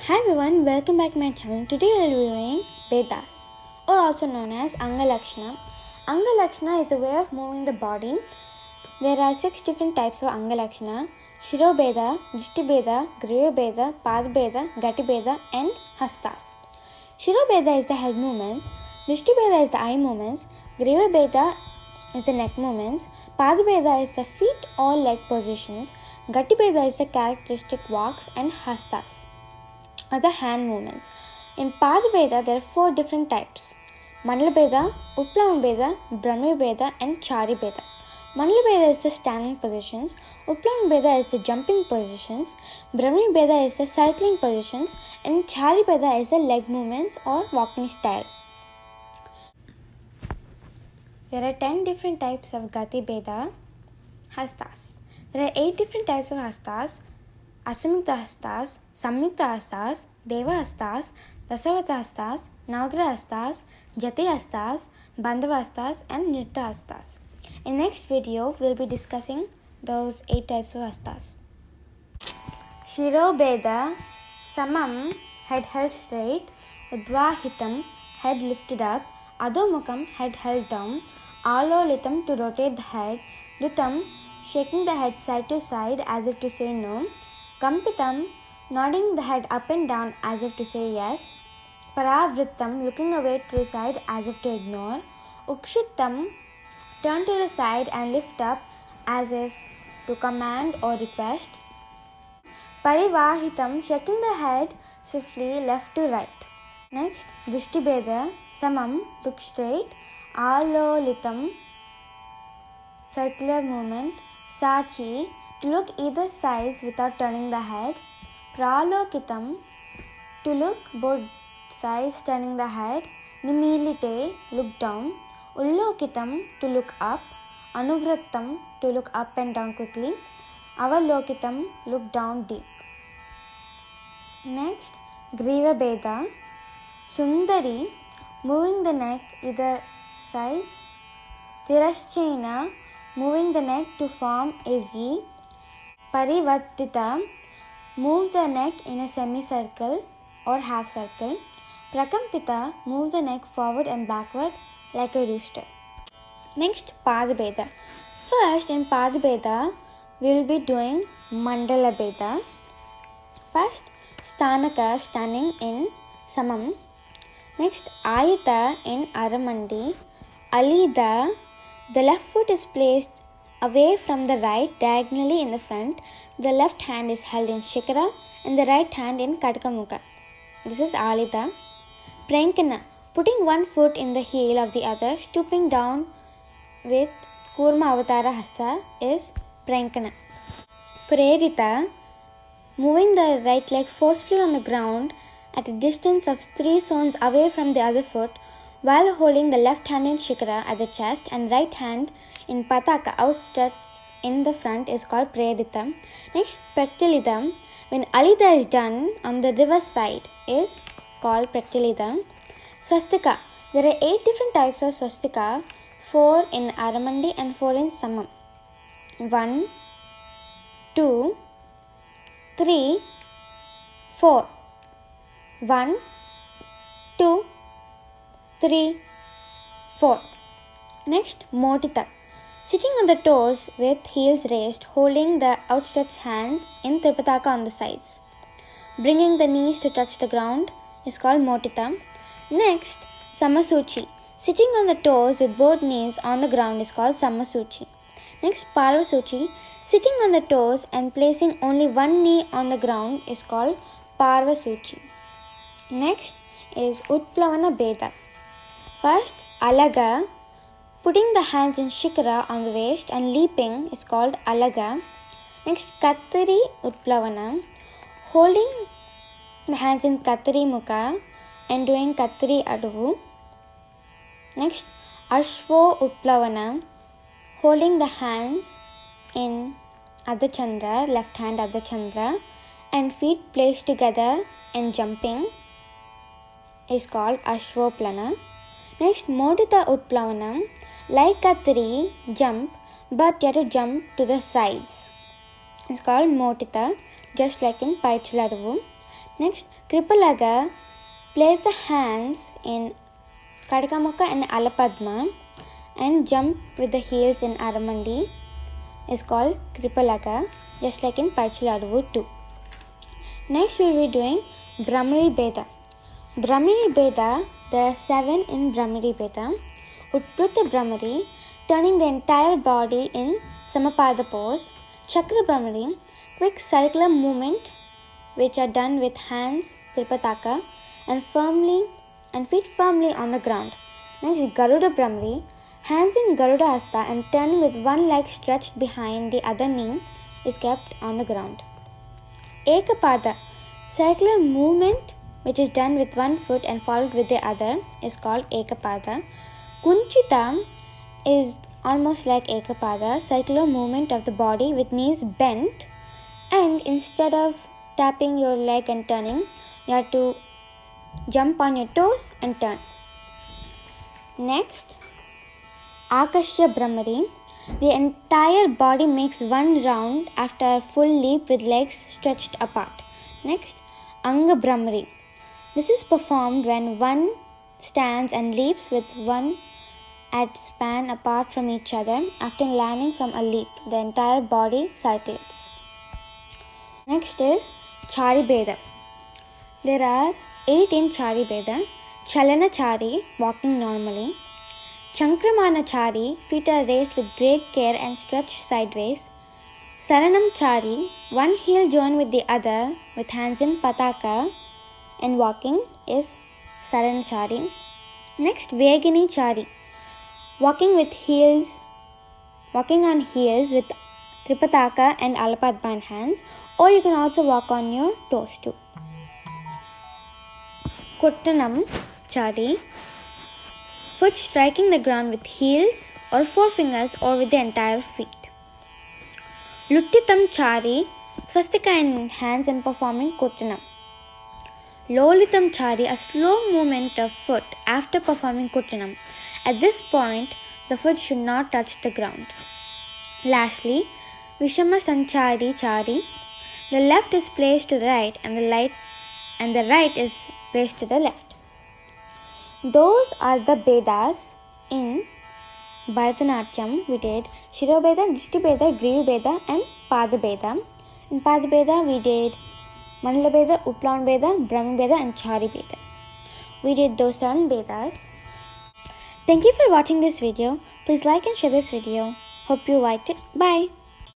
Hi everyone, welcome back to my channel. Today I will be doing Bedas, or also known as Angalakshana. Angalakshana is the way of moving the body. There are 6 different types of Angalakshana: Shirobeda, Dishtibeda, Grivabeda, Padbeda, Gatibeda and Hastas. Shirobeda is the head movements, Dishtibeda is the eye movements, Grivabeda is the neck movements, Padbeda is the feet or leg positions, Gatibeda is the characteristic walks, and Hastas are the hand movements. In Padbeda, there are 4 different types: Mandalabeda, Uplavabeda, Brahmabeda and Charibeda. Mandalabeda is the standing positions, Uplavabeda is the jumping positions, Brahmabeda is the cycling positions, and Charibeda is the leg movements or walking style. There are 10 different types of Gatibeda. Hastas. There are 8 different types of Hastas: Asamyukta Hastas, Samyukta Hastas, Deva Hastas, Dasavata Hastas, Navagraha Hastas, Jati Hastas, Bandhava Hastas and Nritta Hastas. In next video, we will be discussing those 8 types of Hastas. Shirobeda, Samam, head held straight, Udvahitam, head lifted up, Adhomukam, head held down, Alolitam, to rotate the head, Dutam, shaking the head side to side as if to say no, Kampitam, nodding the head up and down as if to say yes, Paravrittam, looking away to the side as if to ignore, Ukshittam, turn to the side and lift up as if to command or request, Parivahitam, shaking the head swiftly left to right. Next, Drishtibeda, Samam, look straight, Alolitam, circular movement, Sachi, to look either sides without turning the head, Pralokitam, to look both sides turning the head, Nimilite, look down, Ullokitam, to look up, Anuvrattam, to look up and down quickly, Avalokitam, look down deep. Next, Grivabeda, Sundari, moving the neck either sides, Tirashchena, moving the neck to form a V, Parivartita, move the neck in a semicircle or half circle, Prakampita, move the neck forward and backward like a rooster. Next, Padbeda. First, in Padbeda, we will be doing Mandalabeda. First, Stanaka, standing in Samam. Next, Ayita in Aramandi. Alida, the left foot is placed away from the right diagonally in the front. The left hand is held in Shikara and the right hand in Katkamukha. This is Alida. Prankana, putting one foot in the heel of the other, stooping down with Kurma Avatara Hasta, is Prankana. Prerita, moving the right leg forcefully on the ground at a distance of 3 zones away from the other foot, while holding the left hand in Shikara at the chest and right hand in Pataka outstretched in the front, is called Prerita. Next, Pratilidam, when Alida is done on the reverse side, is called Pratilidam. Swastika, there are 8 different types of Swastika, 4 in Aramandi and 4 in Samam. 1, 2, 3, 4. 1, 2, 3, 4. Next, Motita, sitting on the toes with heels raised, holding the outstretched hands in Tripataka on the sides. Bringing the knees to touch the ground is called Motita. Next, Samasuchi, sitting on the toes with both knees on the ground is called Samasuchi. Next, Parvasuchi, sitting on the toes and placing only one knee on the ground is called Parvasuchi. Next is Utplavana Beda. First, Alaga, putting the hands in Shikara on the waist and leaping is called Alaga. Next, Kattari Utplavana, holding the hands in Kattari Mukha and doing Kattari Aduvu. Next, Ashvo Utplavana, holding the hands in Ardha Chandra, left hand Ardha Chandra, and feet placed together and jumping is called Ashvoplana. Next, Modita Utplavana, like Kattari, jump, but you have to jump to the sides. It's called Motita, just like in Paichiladavu. Next, Kripalaga, place the hands in Kadakamukha and Alapadma and jump with the heels in Aramandi is called Kripalaga, just like in Paichiladavu too. Next, we will be doing Brahmari Beda. Brahmari Beda, there are 7 in Brahmari Beda. Utplutta Brahmari, turning the entire body in Samapada pose. Chakra Brahmari, quick circular movement which are done with hands, Tripataka, and feet firmly on the ground. Next, Garuda Brahmari, hands in Garuda Hasta and turning with one leg stretched behind the other knee is kept on the ground. Ekapada, circular movement which is done with one foot and followed with the other is called Ekapada. Kunchita is almost like Ekapada, circular movement of the body with knees bent, and instead of tapping your leg and turning, you have to jump on your toes and turn. Next, Akashya Brahmari. The entire body makes one round after a full leap with legs stretched apart. Next, Anga Brahmari. This is performed when one stands and leaps with one at span apart from each other. After landing from a leap, the entire body cycles. Next is Chari Beda. There are 8 in Chari Beda. Chalana Chari, walking normally. Chankramana Chari, feet are raised with great care and stretched sideways. Saranam Chari, one heel joined with the other with hands in Pataka and walking is Sarana Chari. Next, Vegini Chari, walking on heels with Tripataka and Alapadma in hands, or you can also walk on your toes too. Kottanam Chari, foot striking the ground with heels or forefingers or with the entire feet. Luttitam Chari, swastika in hands and performing Kottanam. Lolitam Chari, a slow movement of foot after performing Kottanam. At this point, the foot should not touch the ground. Lastly, Vishama Sanchari Chari, the left is placed to the right and the right is placed to the left. Those are the Bedas in Bharatanatyam. We did Shiro Beda, Drishti Beda, Griva Beda and Pada Beda. In Pada Beda, we did Mandala Beda, Uplan Beda, Brahmi Beda and Chari Beda. We did those 7 Bedas. Thank you for watching this video. Please like and share this video. Hope you liked it. Bye.